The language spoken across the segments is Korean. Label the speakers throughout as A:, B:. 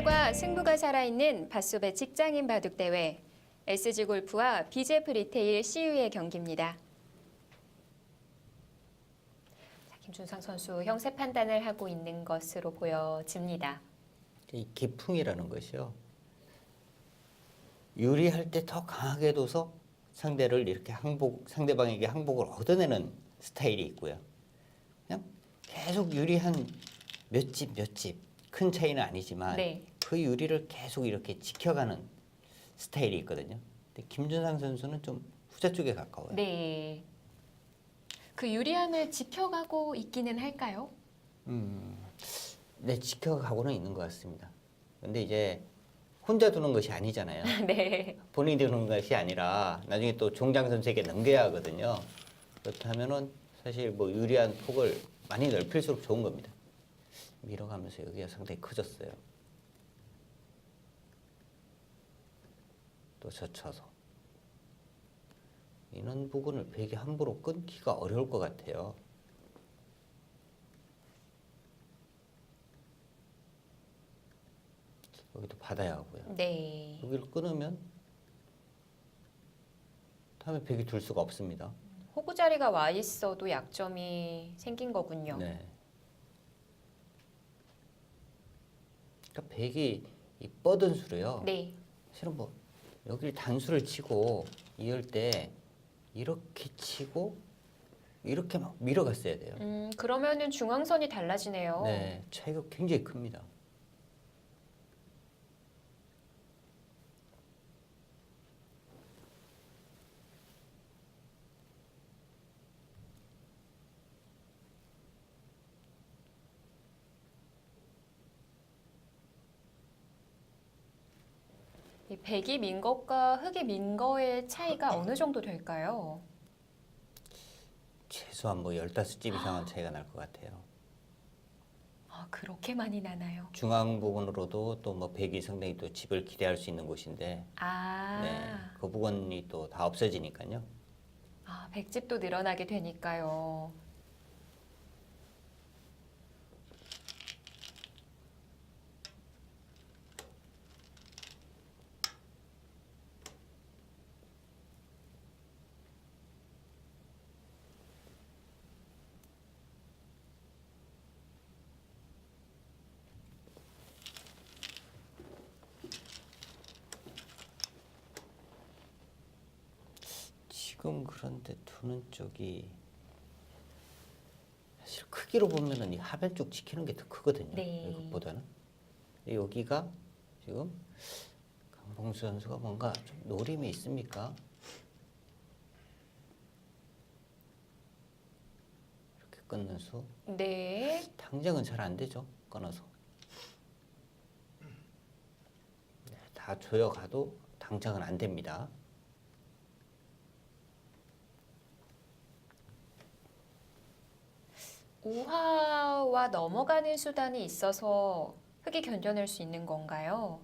A: 선발과 승부가 살아있는 밭소배 직장인 바둑 대회. SG골프와 BJF 리테일 CU의 경기입니다. 김준상 선수 형세 판단을 하고 있는 것으로 보여집니다.
B: 이 기풍이라는 것이요. 유리할 때 더 강하게 둬서 상대를 이렇게 상대방에게 항복을 얻어내는 스타일이 있고요. 그냥 계속 유리한 몇 집, 큰 차이는 아니지만
A: 네.
B: 그 유리를 계속 이렇게 지켜가는 스타일이 있거든요. 근데 김준상 선수는 좀 후자 쪽에 가까워요.
A: 네. 그 유리함을 지켜가고 있기는 할까요?
B: 네, 지켜가고는 있는 것 같습니다. 근데 이제 혼자 두는 것이 아니잖아요.
A: 네.
B: 본인이 두는 것이 아니라 나중에 또 종장 선수에게 넘겨야 하거든요. 그렇다면은 사실 뭐 유리한 폭을 많이 넓힐수록 좋은 겁니다. 밀어가면서 여기가 상당히 커졌어요. 또 젖혀서 이런 부분을 백이 함부로 끊기가 어려울 것 같아요. 여기도 받아야 하고요.
A: 네.
B: 여기를 끊으면 다음에 백이 둘 수가 없습니다.
A: 호구 자리가 와 있어도 약점이 생긴 거군요.
B: 네. 그러니까 백이 이 뻗은 수로요.
A: 네.
B: 실은 뭐 여기를 단수를 치고 이을 때 이렇게 치고 이렇게 막 밀어갔어야 돼요.
A: 그러면은 중앙선이 달라지네요.
B: 네, 차이가 굉장히 큽니다.
A: 이 백이 민 것과 흑이 민 거의 차이가 어느 정도 될까요?
B: 최소한 뭐 15집 이상은 차이가 날 것 같아요.
A: 아, 그렇게 많이 나나요?
B: 중앙 부분으로도 또 뭐 백이 상당히 또 집을 기대할 수 있는 곳인데
A: 아,
B: 네, 그 부분이 또 다 없어지니까요.
A: 아, 백집도 늘어나게 되니까요.
B: 지금 그런데 두는 쪽이 사실 크기로 보면은 이 하변 쪽 지키는 게 더 크거든요.
A: 네.
B: 이것보다는. 근데 여기가 지금 강봉수 선수가 뭔가 좀 노림이 있습니까? 이렇게 끊는 수.
A: 네.
B: 당장은 잘 안 되죠. 끊어서. 네, 다 조여가도 당장은 안 됩니다.
A: 우하와 넘어가는 수단이 있어서 흑이 견뎌낼 수 있는 건가요?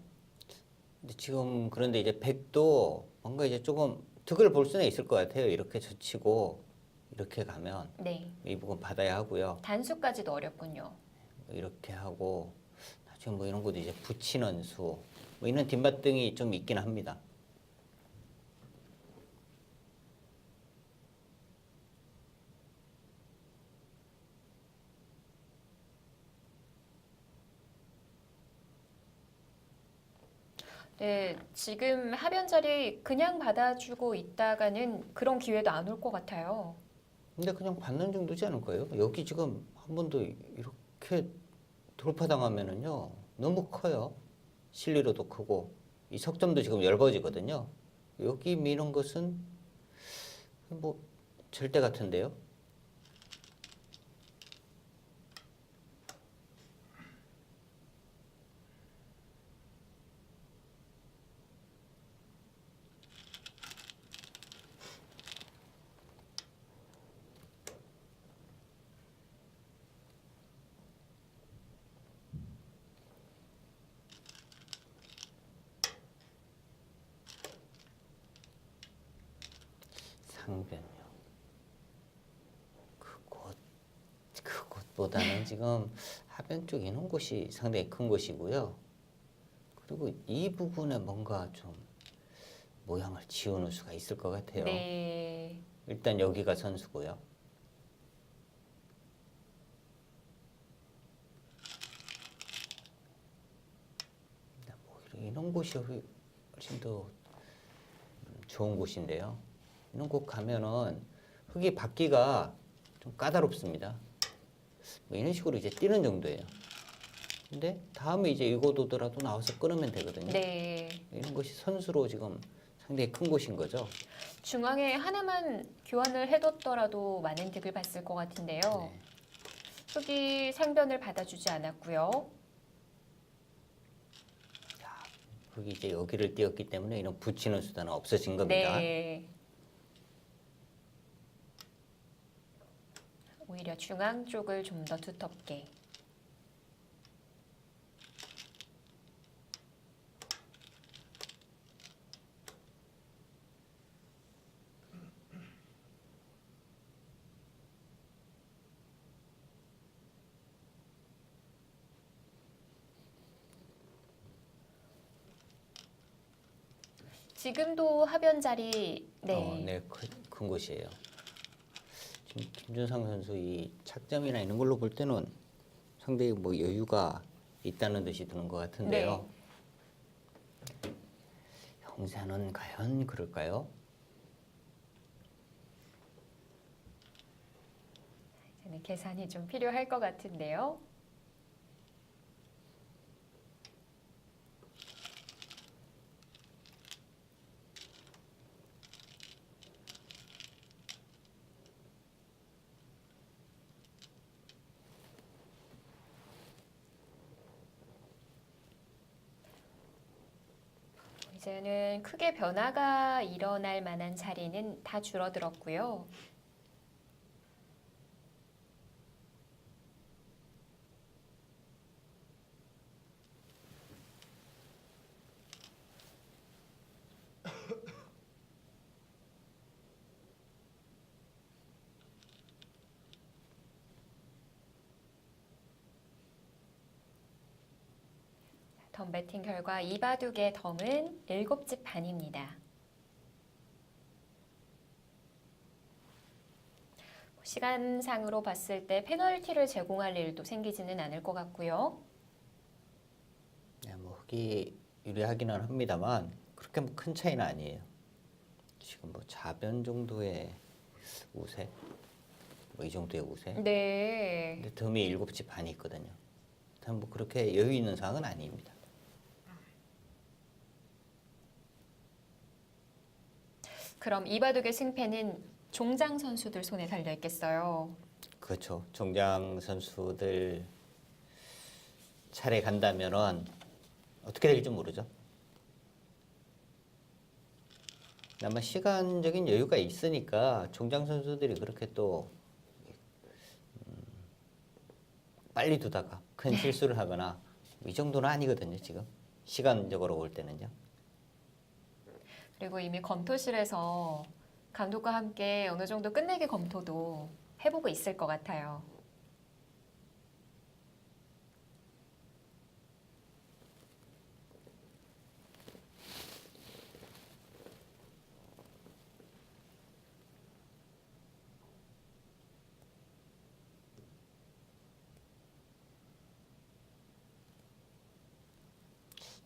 B: 근데 지금 그런데 이제 백도 뭔가 이제 조금 득을 볼 수는 있을 것 같아요. 이렇게 젖히고 이렇게 가면
A: 네.
B: 이 부분 받아야 하고요.
A: 단수까지도 어렵군요.
B: 이렇게 하고 나중에 뭐 이런 것도 이제 붙이는 수, 뭐 이런 뒷받등이 좀 있긴 합니다.
A: 네, 지금 하변 자리 그냥 받아주고 있다가는 그런 기회도 안 올 것 같아요.
B: 근데 그냥 받는 정도지 않을 거예요. 여기 지금 한 번 더 이렇게 돌파당하면은요 너무 커요. 실리로도 크고 이 석점도 지금 엷어지거든요. 여기 미는 것은 뭐 절대 같은데요. 상변요. 그곳보다는 지금 하변 쪽 이런 곳이 상당히 큰 곳이고요. 그리고 이 부분에 뭔가 좀 모양을 지어놓을 수가 있을 것 같아요.
A: 네.
B: 일단 여기가 선수고요. 뭐 이런 곳이 훨씬 더 좋은 곳인데요. 이런 곳 가면은 흙이 받기가 좀 까다롭습니다. 뭐 이런 식으로 이제 뛰는 정도예요. 근데 다음에 이제 이곳 오더라도 나와서 끊으면 되거든요.
A: 네.
B: 이런 것이 선수로 지금 상당히 큰 곳인 거죠.
A: 중앙에 하나만 교환을 해뒀더라도 많은 득을 봤을 것 같은데요.
B: 네.
A: 흙이 상변을 받아주지 않았고요.
B: 흙이 이제 여기를 띄었기 때문에 이런 붙이는 수단은 없어진 겁니다.
A: 네. 오히려 중앙 쪽을 좀 더 두텁게. 지금도 하변 자리
B: 네, 큰 곳이에요. 지금 김준상 선수 이 착점이나 이런 걸로 볼 때는 상당히 뭐 여유가 있다는 듯이 드는 것 같은데요. 형사는 과연 그럴까요?
A: 이제는 계산이 좀 필요할 것 같은데요. 이제는 크게 변화가 일어날 만한 자리는 다 줄어들었고요. 덤 배팅 결과 이바둑의 덤은 7집 반입니다. 시간상으로 봤을 때 페널티를 제공할 일도 생기지는 않을 것 같고요.
B: 네, 뭐 흙이 유리하기는 합니다만 그렇게 뭐 큰 차이는 아니에요. 지금 뭐 좌변 정도의 우세, 뭐 이 정도의 우세.
A: 네.
B: 근데 덤이 7집 반이 있거든요. 참 뭐 그렇게 여유 있는 상황은 아닙니다.
A: 그럼 이바둑의 승패는 종장 선수들 손에 달려 있겠어요.
B: 그렇죠. 종장 선수들 차례 간다면은 어떻게 될지 모르죠. 아마 시간적인 여유가 있으니까 종장 선수들이 그렇게 또 빨리 두다가 큰 실수를 하거나 이 정도는 아니거든요. 지금 시간적으로 볼 때는요.
A: 그리고 이미 검토실에서 감독과 함께 어느 정도 끝내기 검토도 해보고 있을 것 같아요.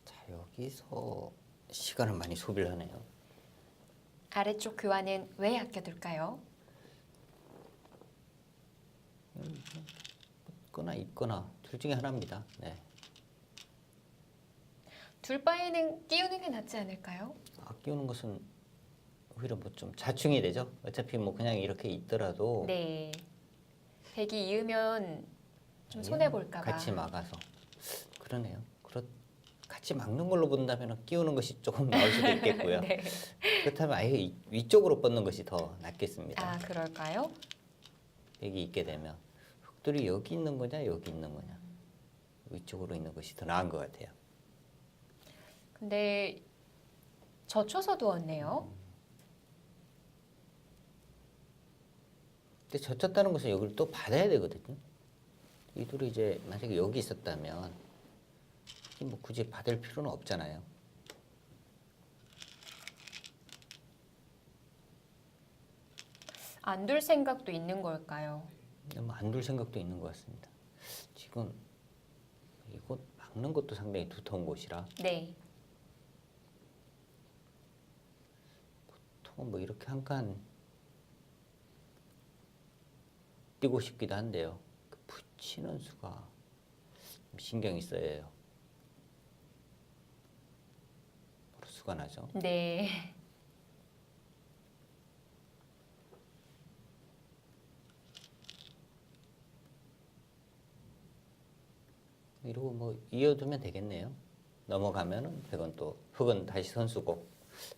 B: 자, 여기서 시간을 많이 소비를 하네요.
A: 아래쪽 교환은 왜 아껴둘까요?
B: 있거나 있거나 둘 중에 하나입니다. 네.
A: 둘 바에는 끼우는 게 낫지 않을까요?
B: 아끼우는 것은 오히려 뭐 좀 자충이 되죠. 어차피 뭐 그냥 이렇게 있더라도
A: 네. 백이 이으면 좀 손해 볼까 봐.
B: 같이 막아서 그러네요. 같이 막는 걸로 본다면 끼우는 것이 조금 나을 수도 있겠고요.
A: 네.
B: 그렇다면 아예 위쪽으로 뻗는 것이 더 낫겠습니다.
A: 아, 그럴까요?
B: 여기 있게 되면 흙들이 여기 있는 거냐 여기 있는 거냐 위쪽으로 있는 것이 더 나은 것 같아요.
A: 근데 젖혀서 두었네요.
B: 근데 젖혔다는 것은 여기를 또 받아야 되거든요. 이 둘이 이제 만약에 여기 있었다면 뭐 굳이 받을 필요는 없잖아요.
A: 안 둘 생각도 있는 걸까요?
B: 안 둘 생각도 있는 것 같습니다. 지금 이곳 막는 것도 상당히 두터운 곳이라
A: 네.
B: 보통 뭐 이렇게 한 칸 뛰고 싶기도 한데요. 그 붙이는 수가 좀 신경이 써요. 바로 수가 나죠.
A: 네.
B: 이러고 뭐 이어두면 되겠네요. 넘어가면은 백은 또 흑은 다시 선수고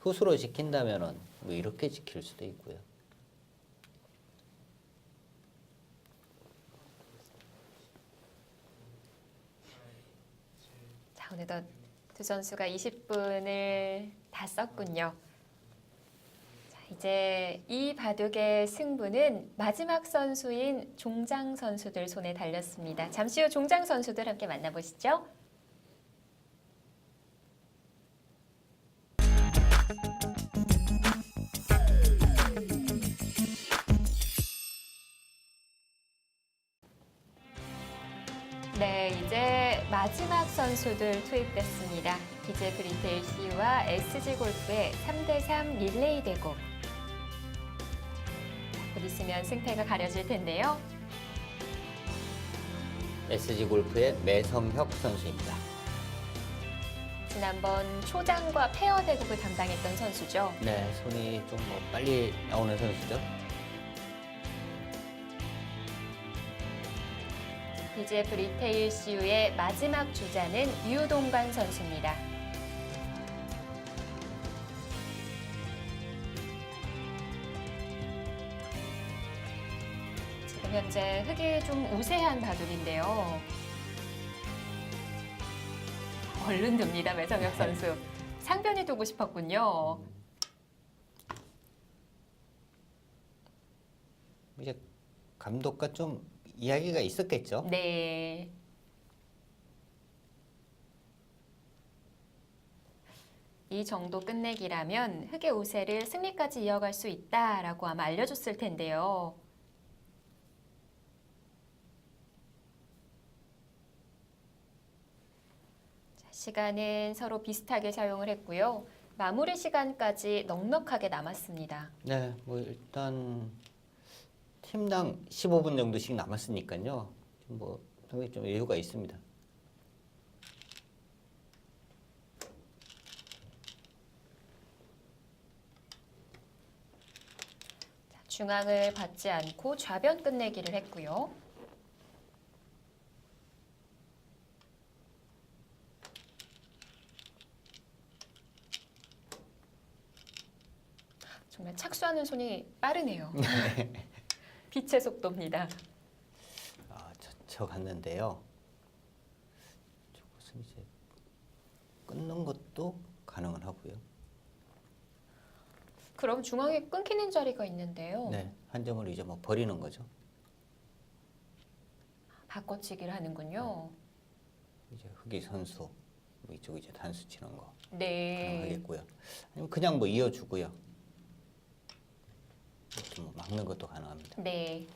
B: 흑수로 지킨다면은 뭐 이렇게 지킬 수도 있고요.
A: 자, 어느덧 두 선수가 20분을 다 썼군요. 자, 이제 이 바둑의 승부는 마지막 선수인 종장 선수들 손에 달렸습니다. 잠시 후 종장 선수들 함께 만나보시죠. 네, 이제 마지막 선수들 투입됐습니다. BJ 브리테일 CU와 SG 골프의 3대3 릴레이 대국. 곧 있으면 승패가 가려질 텐데요.
B: SG 골프의 매성혁 선수입니다.
A: 지난번 초장과 페어 대국을 담당했던 선수죠.
B: 네, 손이 좀 뭐 빨리 나오는 선수죠.
A: BJF 리테일 CU의 마지막 주자는 유동관 선수입니다. 지금 현재 흑이 좀 우세한 바둑인데요. 얼른 듭니다, 매성혁 선수. 상변이 두고 싶었군요.
B: 이제 감독과 좀 이야기가 있었겠죠.
A: 네. 이 정도 끝내기라면 흑의 우세를 승리까지 이어갈 수 있다라고 아마 알려줬을 텐데요. 자, 시간은 서로 비슷하게 사용을 했고요. 마무리 시간까지 넉넉하게 남았습니다.
B: 네, 뭐 일단 팀당 15분 정도씩 남았으니까요. 뭐 상당히 좀 여유가 있습니다.
A: 자, 중앙을 받지 않고 좌변 끝내기를 했고요. 정말 착수하는 손이 빠르네요. 빛의 속도입니다.
B: 젖혀갔는데요. 저것은 이제 끊는 것도 가능은 하고요.
A: 그럼 중앙에 끊기는 자리가 있는데요.
B: 네, 한 점을 이제 뭐 버리는 거죠.
A: 바꿔치기를 하는군요.
B: 이제 흑이 선수, 뭐 이쪽 이제 단수 치는 거
A: 네.
B: 가능하겠고요. 아니면 그냥 뭐 이어주고요. 좀 막는 것도 가능합니다.
A: 네.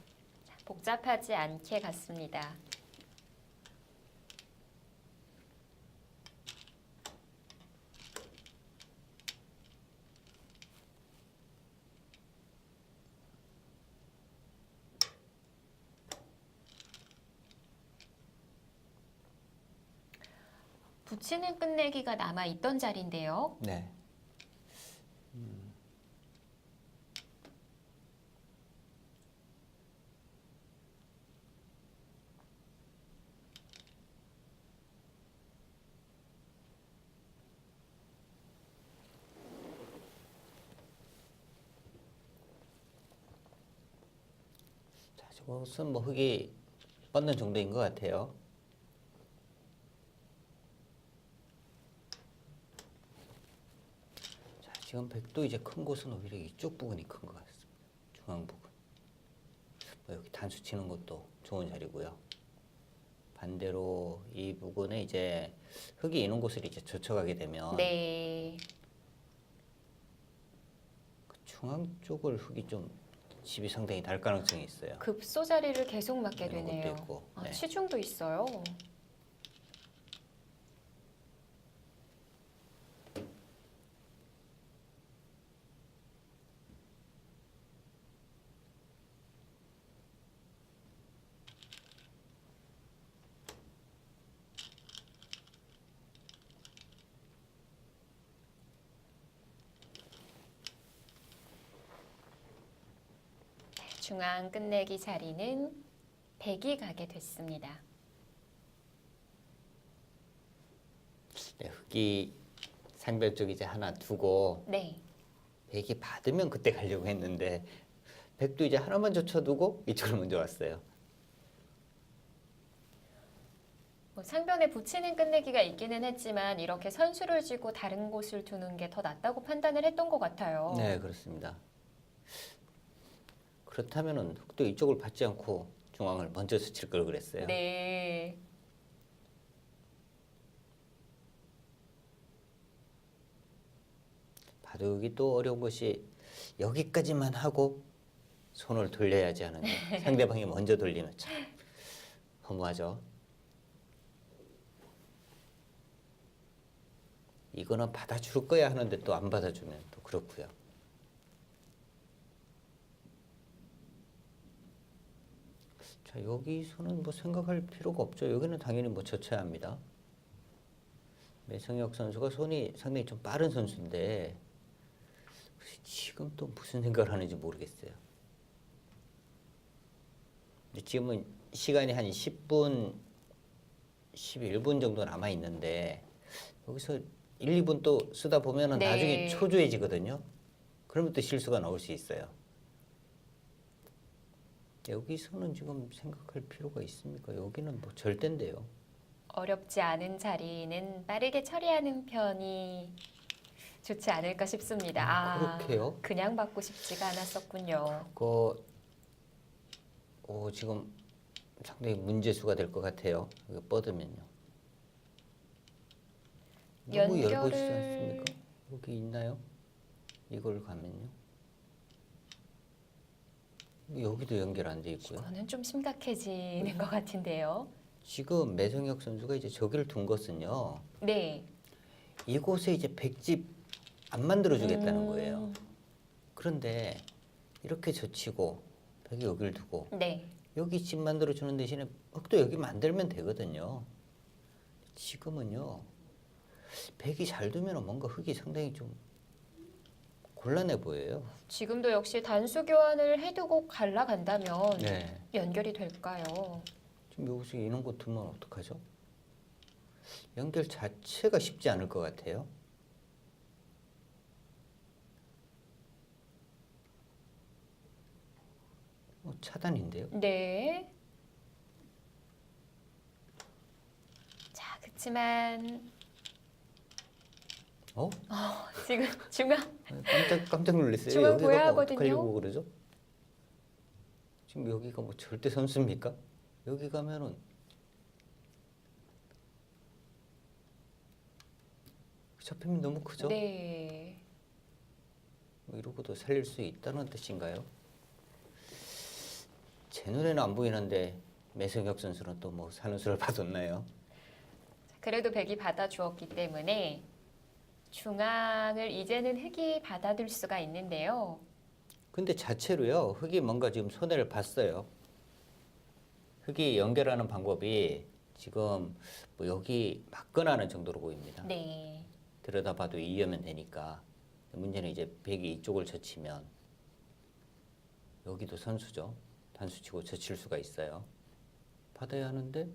A: 자, 복잡하지 않게 갔습니다. 붙이는 끝내기가 남아 있던 자리인데요.
B: 네. 자, 저것은 뭐 흑이 뻗는 정도인 것 같아요. 자, 지금 백도 이제 큰 곳은 오히려 이쪽 부분이 큰 것 같습니다. 중앙 부분. 뭐 여기 단수 치는 것도 좋은 자리고요. 반대로 이 부근에 이제 흙이 있는 곳을 이제 젖혀가게 되면
A: 네.
B: 그 중앙 쪽을 흙이 좀 집이 상당히 날 가능성이 있어요.
A: 급소 자리를 계속 맞게
B: 이런 것도
A: 되네요.
B: 있고,
A: 아,
B: 네.
A: 치중도 있어요. 중앙 끝내기 자리는 100이 가게 됐습니다.
B: 네, 흙이 상벽 쪽 이제 하나 두고
A: 네.
B: 백이 받으면 그때 가려고 했는데 백도 이제 하나만 젖혀두고 이쪽으로 먼저 왔어요.
A: 뭐 상변에 붙이는 끝내기가 있기는 했지만 이렇게 선수를 쥐고 다른 곳을 두는 게 더 낫다고 판단을 했던 것 같아요.
B: 네, 그렇습니다. 그렇다면은 흙도 이쪽을 받지 않고 중앙을 먼저 스칠 걸 그랬어요.
A: 네.
B: 바둑이 또 어려운 것이 여기까지만 하고 손을 돌려야지 하는데 상대방이 먼저 돌리면 참 허무하죠. 이거는 받아줄 거야 하는데 또 안 받아주면 또 그렇고요. 자, 여기서는 뭐 생각할 필요가 없죠. 여기는 당연히 뭐 젖혀야 합니다. 매성혁 선수가 손이 상당히 좀 빠른 선수인데 지금 또 무슨 생각을 하는지 모르겠어요. 근데 지금은 시간이 한 10분, 11분 정도 남아 있는데 여기서 1, 2분 또 쓰다 보면은
A: 네.
B: 나중에 초조해지거든요. 그러면 또 실수가 나올 수 있어요. 여기서는 지금 생각할 필요가 있습니까? 여기는 뭐 절대인데요.
A: 어렵지 않은 자리는 빠르게 처리하는 편이 좋지 않을까 싶습니다.
B: 그렇게요?
A: 그냥 받고 싶지가 않았었군요.
B: 그거 지금 상당히 문제수가 될 것 같아요. 이거 뻗으면요. 너무 얇아지지 않습니까? 여기 있나요? 이걸 가면요. 여기도 연결 안 돼 있고요.
A: 이거는 좀 심각해지는 것 같은데요.
B: 지금 매성혁 선수가 이제 저기를 둔 것은요.
A: 네.
B: 이곳에 이제 백집 안 만들어 주겠다는 거예요.
A: 음,
B: 그런데 이렇게 젖히고 백이 여기를 두고
A: 네.
B: 여기 집 만들어 주는 대신에 흙도 여기 만들면 되거든요. 지금은요. 백이 잘 두면 뭔가 흙이 상당히 좀 곤란해 보여요.
A: 지금도 역시 단수 교환을 해두고 갈라간다면
B: 네.
A: 연결이 될까요?
B: 지금 여기서 이런 거 두면 어떡하죠? 연결 자체가 쉽지 않을 것 같아요. 차단인데요.
A: 네. 자, 그치만 지금 중앙
B: 깜짝 놀랐어요.
A: 중앙
B: 여기가
A: 보여야
B: 뭐
A: 하거든요.
B: 어떡하려고 그러죠? 지금 여기가 뭐 절대 선수입니까? 여기 가면은 잡히면 너무 크죠?
A: 네.
B: 뭐 이러고도 살릴 수 있다는 뜻인가요? 제 눈에는 안 보이는데 매성혁 선수는 또 뭐 사는 수를 받았나요?
A: 그래도 백이 받아주었기 때문에 중앙을 이제는 흙이 받아들 수가 있는데요.
B: 근데 자체로요 흙이 뭔가 지금 손해를 봤어요. 흙이 연결하는 방법이 지금 뭐 여기 막거나는 정도로 보입니다.
A: 네.
B: 들여다봐도 이으면 되니까. 문제는 이제 백이 이쪽을 젖히면 여기도 선수죠. 단수치고 젖힐 수가 있어요. 받아야 하는데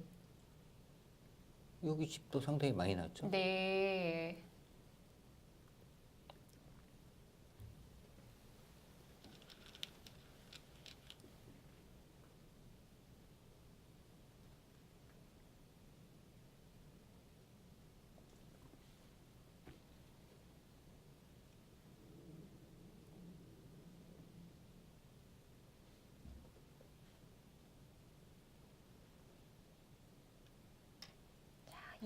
B: 여기 집도 상당히 많이 났죠.
A: 네.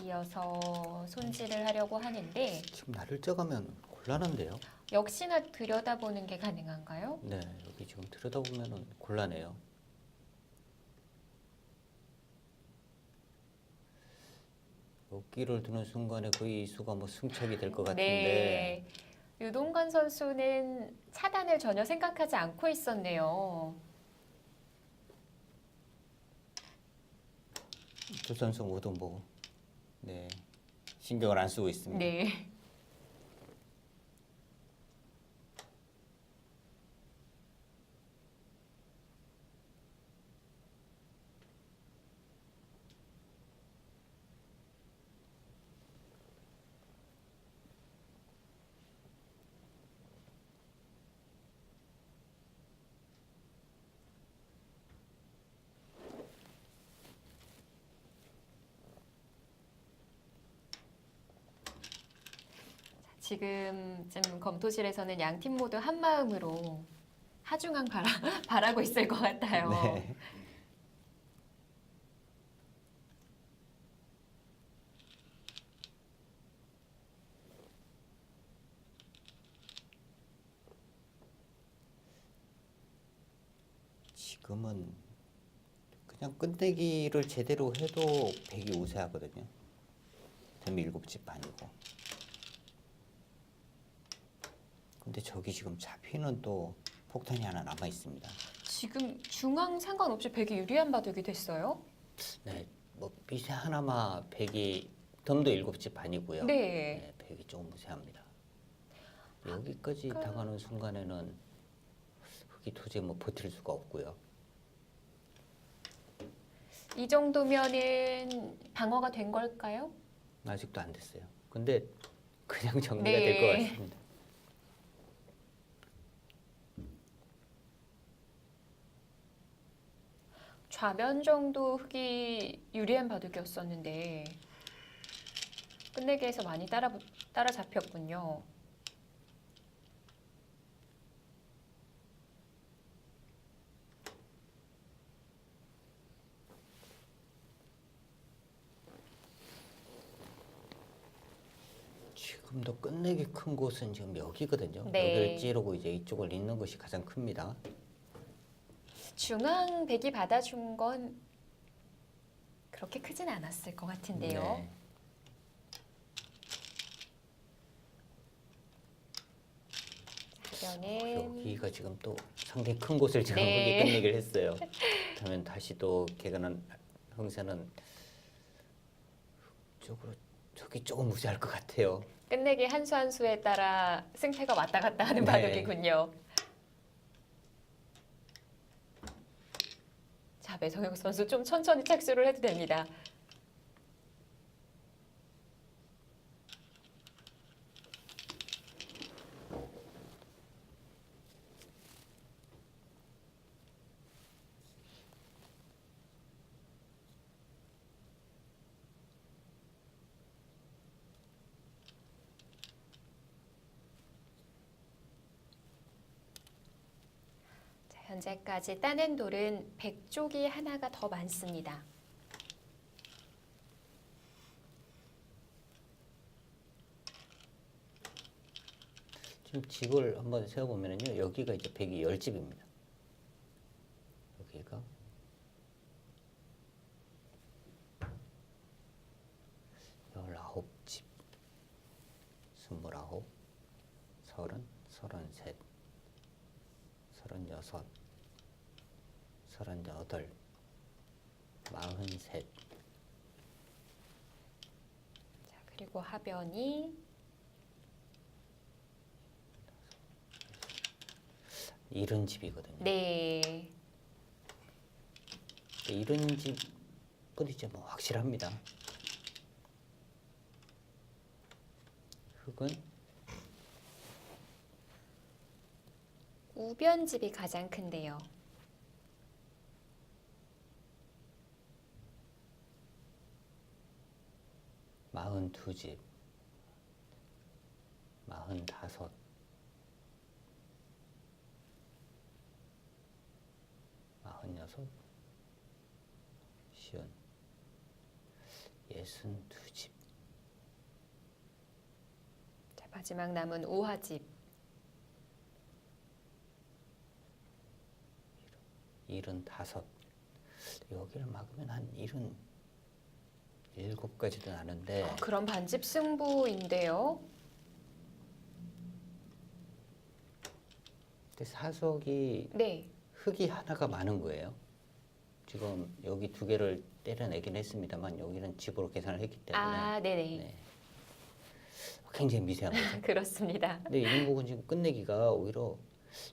A: 이어서 손질을 하려고 하는데
B: 지금 나를 쪄가면 곤란한데요.
A: 역시나 들여다보는 게 가능한가요?
B: 네, 여기 지금 들여다보면 곤란해요. 여기를 드는 순간에 거의 이수가 뭐 승척이 될 것 같은데
A: 네. 유동건 선수는 차단을 전혀 생각하지 않고 있었네요.
B: 두 선수 모두 뭐 네, 신경을 안 쓰고 있습니다.
A: 네. 지금쯤 검토실에서는 양 팀 모두 한 마음으로 하중항 바라고 있을 것 같아요.
B: 네. 지금은 그냥 끝내기를 제대로 해도 백이 우세하거든요. 뱀이 7집 반이고. 근데 저기 지금 잡히는 또 폭탄이 하나 남아 있습니다.
A: 지금 중앙 상관없이 백이 유리한 바둑이 됐어요?
B: 네, 뭐 미세 하나마 백이 덤도 7집 반이고요.
A: 네.
B: 네, 백이 조금 우세합니다. 여기까지 다가는 순간에는 흑이 도저히 뭐 버틸 수가 없고요.
A: 이 정도면은 방어가 된 걸까요?
B: 아직도 안 됐어요. 근데 그냥 정리가
A: 네.
B: 될 것 같습니다.
A: 좌변 정도 흑이 유리한 바둑이었었는데 끝내기에서 많이 따라잡혔군요.
B: 지금도 끝내기 큰 곳은 지금 여기거든요.
A: 네.
B: 여기를 찌르고 이제 이쪽을 잇는 것이 가장 큽니다.
A: 중앙 백이 받아준 건 그렇게 크진 않았을 것 같은데요.
B: 네.
A: 좌변은
B: 여기가 지금 또 상당히 큰 곳을 지금
A: 네.
B: 흑이 끝내기를 했어요. 그러면 다시 또 개가는 형사는 쪽으로 저기 조금 무시할 것 같아요.
A: 끝내기 한 수 한 수에 따라 승패가 왔다 갔다 하는
B: 네.
A: 바둑이군요. 자, 배성영 선수 좀 천천히 착수를 해도 됩니다. 자, 현재까지 따낸 돌은 100쪽이 하나가 더 많습니다.
B: 지금 집을 한번 세어보면요. 여기가 이제 110집입니다. 여기가 19집, 29, 30, 33, 36, 38, 43.
A: 자, 그리고 하변이
B: 이런 집이거든요.
A: 네.
B: 이런 집은 이제 뭐 확실합니다. 흙은
A: 우변집이 가장 큰데요.
B: 마흔두 집, 45, 46, 50. 62집.
A: 자, 마지막 남은 우화집.
B: 75. 여기를 막으면 한 77까지도 나는데
A: 그런 반집 승부인데요.
B: 근데 사석이
A: 네.
B: 흙이 하나가 많은 거예요. 지금 여기 두 개를 때려내긴 했습니다만 여기는 집으로 계산을 했기 때문에
A: 아, 네네.
B: 네. 굉장히 미세한 거죠.
A: 그렇습니다.
B: 근데 이민복은 지금 끝내기가 오히려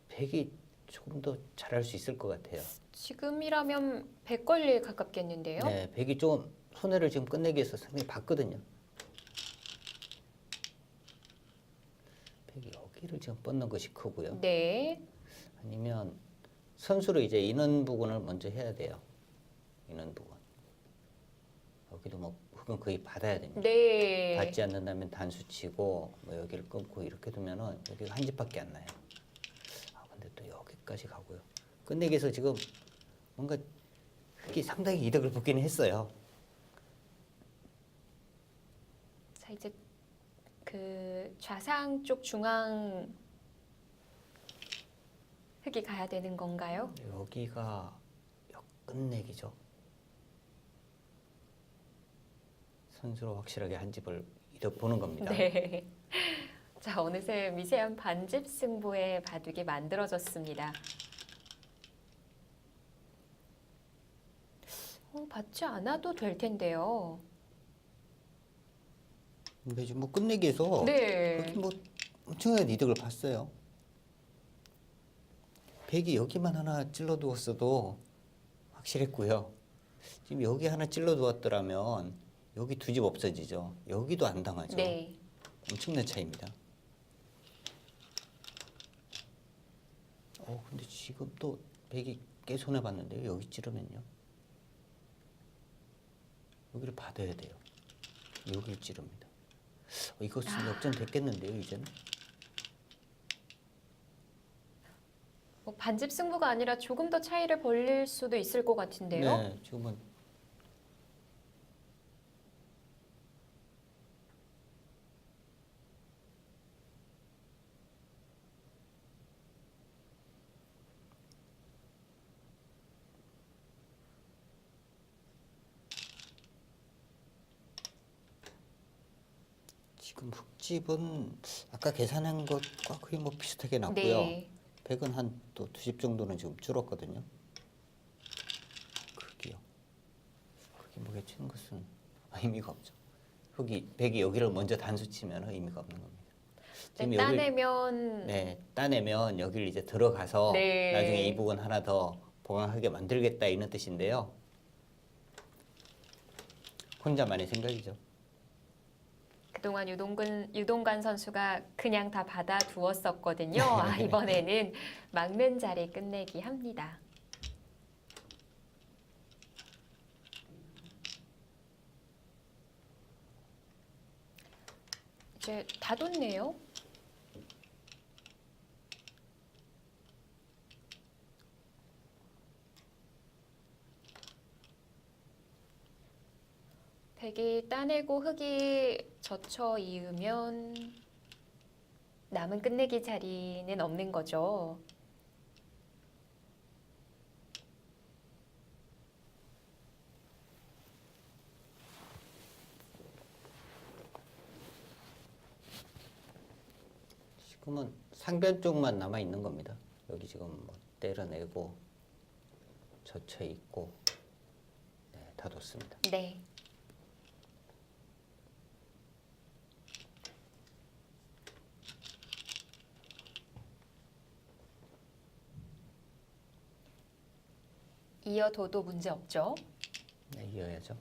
B: 백이 조금 더 잘할 수 있을 것 같아요.
A: 지금이라면 100걸리에 가깝겠는데요.
B: 네, 백이 좀 손해를 지금 끝내기에서 상당히 봤거든요. 백이 여기를 지금 뻗는 것이 크고요.
A: 네.
B: 아니면 선수로 이제 인원 부분을 먼저 해야 돼요. 인원 부분. 여기도 뭐 흙은 거의 받아야 됩니다.
A: 네.
B: 받지 않는다면 단수 치고 뭐 여기를 끊고 이렇게 두면은 여기가 한 집밖에 안 나요. 아 근데 또 여기까지 가고요. 끝내기에서 지금 뭔가 흙이 상당히 이득을 보기는 했어요.
A: 자, 이제 그 좌상 쪽 중앙 흙이 가야 되는 건가요?
B: 여기가 끝내기죠. 선수로 확실하게 한 집을 이득 보는 겁니다.
A: 네. 자, 어느새 미세한 반집 승부의 바둑이 만들어졌습니다. 받지 않아도 될 텐데요.
B: 근데 지금 뭐 끝내기에서
A: 네.
B: 여기 뭐 엄청나게 이득을 봤어요. 백이 여기만 하나 찔러두었어도 확실했고요. 지금 여기 하나 찔러두었더라면 여기 두 집 없어지죠. 여기도 안 당하죠.
A: 네.
B: 엄청난 차이입니다. 근데 지금 또 백이 꽤 손해 봤는데요. 여기 찌르면요. 여기를 받아야 돼요. 여기를 찌릅니다. 이것은 역전됐겠는데요, 이제는?
A: 뭐 반집 승부가 아니라 조금 더 차이를 벌릴 수도 있을 것 같은데요.
B: 네, 지금은 지금 흙집은 아까 계산한 것과 거의 뭐 비슷하게 났고요.
A: 네.
B: 백은 한 또 두 집 정도는 지금 줄었거든요. 크기요. 크기 무게 치는 것은 의미가 없죠. 백이 여기를 먼저 단수 치면 의미가 없는 겁니다.
A: 네, 따내면
B: 네, 따내면 여기를 이제 들어가서
A: 네.
B: 나중에 이 부분 하나 더 보강하게 만들겠다 이런 뜻인데요. 혼자만의 생각이죠.
A: 그동안 유동관 선수가 그냥 다 받아두었었거든요. 이번에는 막는 자리 끝내기 합니다. 이제 다 뒀네요. 백이 따내고 흙이 젖혀 이으면 남은 끝내기 자리는 없는 거죠.
B: 지금은 상변 쪽만 남아 있는 겁니다. 여기 지금 뭐 때려내고 젖혀 있고 네, 다 뒀습니다.
A: 네. 이어둬도 문제 없죠.
B: 네, 이어야죠.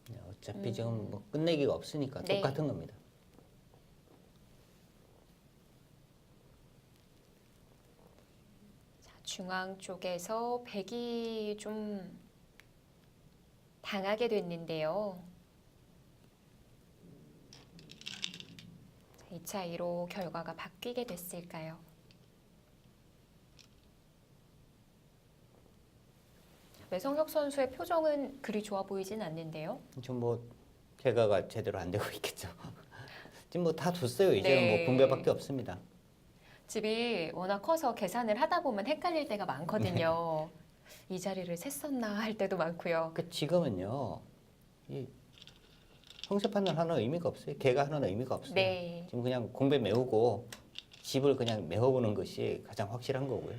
B: 네, 어차피 지금 뭐 끝내기가 없으니까
A: 네.
B: 똑같은 겁니다.
A: 자, 중앙 쪽에서 백이 좀 당하게 됐는데요. 자, 이 차이로 결과가 바뀌게 됐을까요? 매성혁 선수의 표정은 그리 좋아 보이진 않는데요.
B: 지금 뭐 개가가 제대로 안 되고 있겠죠. 지금 뭐 다 뒀어요. 이제는
A: 네.
B: 뭐 분배밖에 없습니다.
A: 집이 워낙 커서 계산을 하다 보면 헷갈릴 때가 많거든요. 이 자리를 셌었나 할 때도 많고요.
B: 그 지금은요, 이 형세 판단 하는 의미가 없어요. 개가 하는 의미가 없어요.
A: 네.
B: 지금 그냥 공배 메우고 집을 그냥 메워보는 것이 가장 확실한 거고요.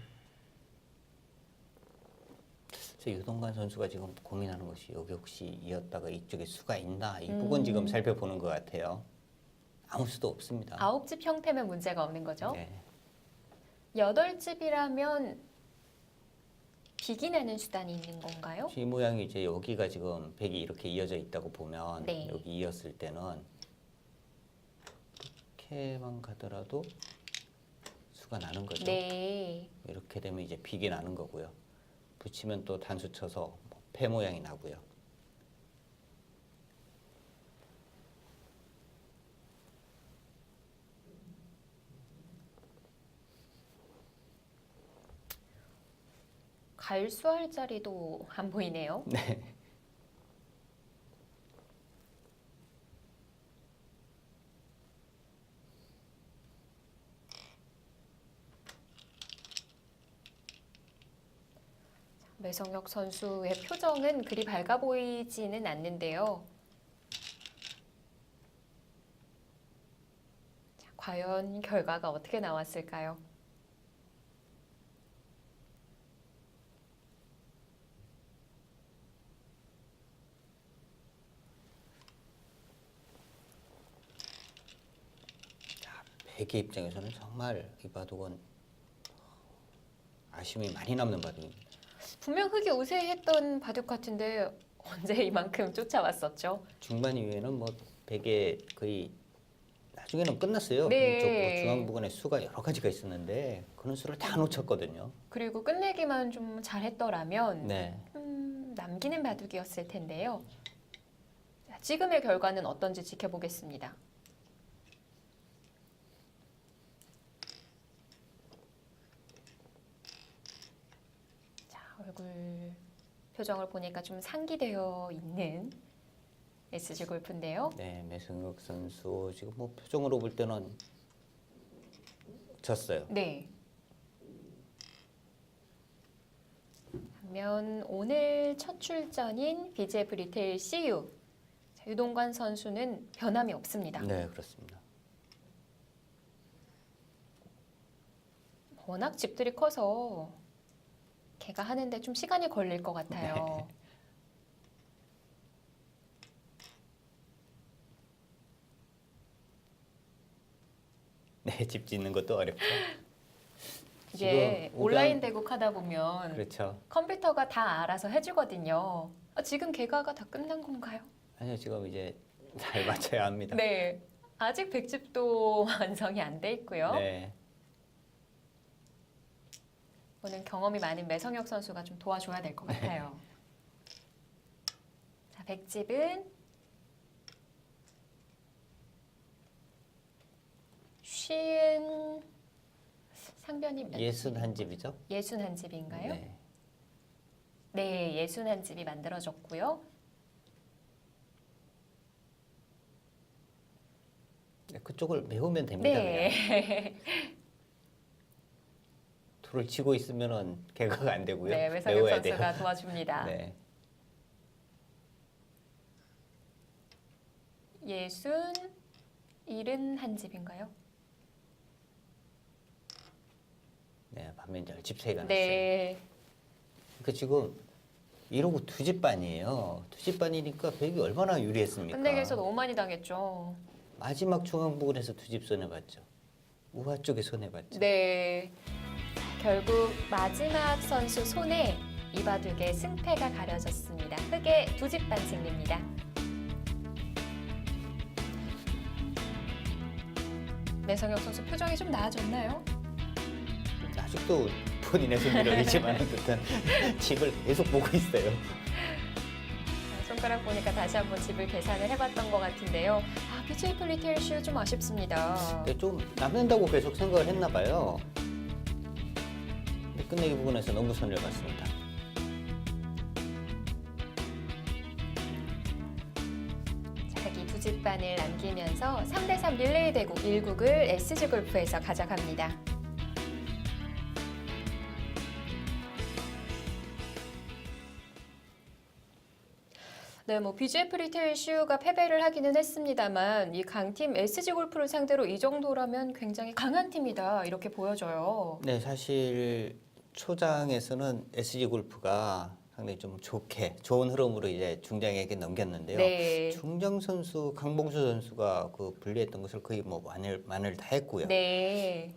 B: 그래서 유동관 선수가 지금 고민하는 것이 여기 혹시 이었다가 이쪽에 수가 있나 이 부분 지금 살펴보는 것 같아요. 아무 수도 없습니다.
A: 9집 형태면 문제가 없는 거죠.
B: 네.
A: 8집이라면 비기 내는 수단이 있는 건가요?
B: 이 모양이 이제 여기가 지금 백이 이렇게 이어져 있다고 보면
A: 네.
B: 여기 이었을 때는 이렇게만 가더라도 수가 나는 거죠.
A: 네.
B: 이렇게 되면 이제 빅이 나는 거고요. 붙이면 또 단수 쳐서 폐 모양이 나고요.
A: 갈수할 자리도 안 보이네요.
B: 네.
A: 매성혁 선수의 표정은 그리 밝아 보이지는 않는데요. 자, 과연 결과가 어떻게 나왔을까요?
B: 백의 입장에서는 정말 이 바둑은 아쉬움이 많이 남는 바둑입니다.
A: 분명 흙이 우세했던 바둑 같은데 언제 이만큼 쫓아왔었죠?
B: 중반 이후에는 뭐 백의 거의 나중에는 끝났어요.
A: 네.
B: 이쪽 중앙 부근에 수가 여러 가지가 있었는데 그런 수를 다 놓쳤거든요.
A: 그리고 끝내기만 좀 잘했더라면
B: 네.
A: 남기는 바둑이었을 텐데요. 자, 지금의 결과는 어떤지 지켜보겠습니다. 자, 얼굴 표정을 보니까 좀 상기되어 있는 SG 골프인데요.
B: 네, 매성혁 선수 지금 뭐 표정으로 볼 때는 졌어요.
A: 네. 반면 오늘 첫 출전인 BJF 리테일 CU 자, 유동관 선수는 변함이 없습니다.
B: 네, 그렇습니다.
A: 워낙 집들이 커서 걔가 하는데 좀 시간이 걸릴 것 같아요.
B: 네, 집 짓는 것도 어렵죠.
A: 이게
B: 지금
A: 온라인 대국 하다 보면
B: 그렇죠.
A: 컴퓨터가 다 알아서 해주거든요. 지금 개가가 다 끝난 건가요?
B: 아니요, 지금 이제 잘 맞춰야 합니다.
A: 네. 아직 백집도 완성이 안 돼 있고요.
B: 네.
A: 오늘 경험이 많은 매성혁 선수가 좀 도와줘야 될 것 같아요. 자, 백집은 쉬운 상변이 몇
B: 61집이죠?
A: 61집인가요?
B: 네.
A: 네, 61집이 만들어졌고요.
B: 네, 그쪽을 메우면 됩니다. 그냥.
A: 네.
B: 툴을 치고 있으면은 개가가 안 되고요.
A: 네, 매성혁
B: 메워야 돼요.
A: 선수가 도와줍니다.
B: 네.
A: 71집인가요?
B: 네, 반면 10집 차이가 났어요.
A: 네.
B: 그 지금 이러고 2집 반이에요. 2집 반이니까 백이 얼마나 유리했습니까?
A: 끝내기에서 너무 많이 당했죠.
B: 마지막 중앙 부근에서 2집 손해봤죠. 우하 쪽에 손해봤죠.
A: 네. 결국 마지막 선수 손에 이바둑의 승패가 가려졌습니다. 흑의 2집 반 승리입니다. 매성혁 선수 표정이 좀 나아졌나요?
B: 아직도 본인의 승리를 의지하는 듯한 집을 계속 보고 있어요.
A: 손가락 보니까 다시 한번 집을 계산을 해봤던 것 같은데요. 아, BJ 플리테일 슈 좀 아쉽습니다.
B: 근데 좀 남는다고 계속 생각을 했나 봐요. 근데 끝내기 부분에서 너무 손해를 봤습니다.
A: 자기 두 집반을 남기면서 3대3 릴레이 대국 1국을 SG골프에서 가져갑니다. 네, 뭐 BJ 프리테일 슈가 패배를 하기는 했습니다만 이 강팀 SG골프를 상대로 이 정도라면 굉장히 강한 팀이다 이렇게 보여져요.
B: 네, 사실 초장에서는 SG골프가 상당히 좀 좋은 흐름으로 이제 중장에게 넘겼는데요.
A: 네.
B: 중장 선수, 강봉수 선수가 그 분리했던 것을 거의 뭐 만회를 다 했고요.
A: 네.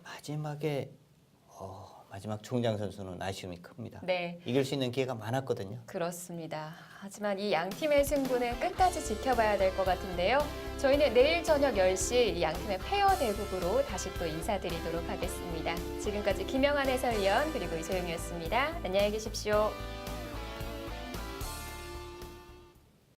B: 마지막 중장 선수는 아쉬움이 큽니다.
A: 네.
B: 이길 수 있는 기회가 많았거든요.
A: 그렇습니다. 하지만 이 양 팀의 승부는 끝까지 지켜봐야 될 것 같은데요. 저희는 내일 저녁 10시 이 양 팀의 페어 대국으로 다시 또 인사드리도록 하겠습니다. 지금까지 김영한 해설위원 그리고 이소영이었습니다. 안녕히 계십시오.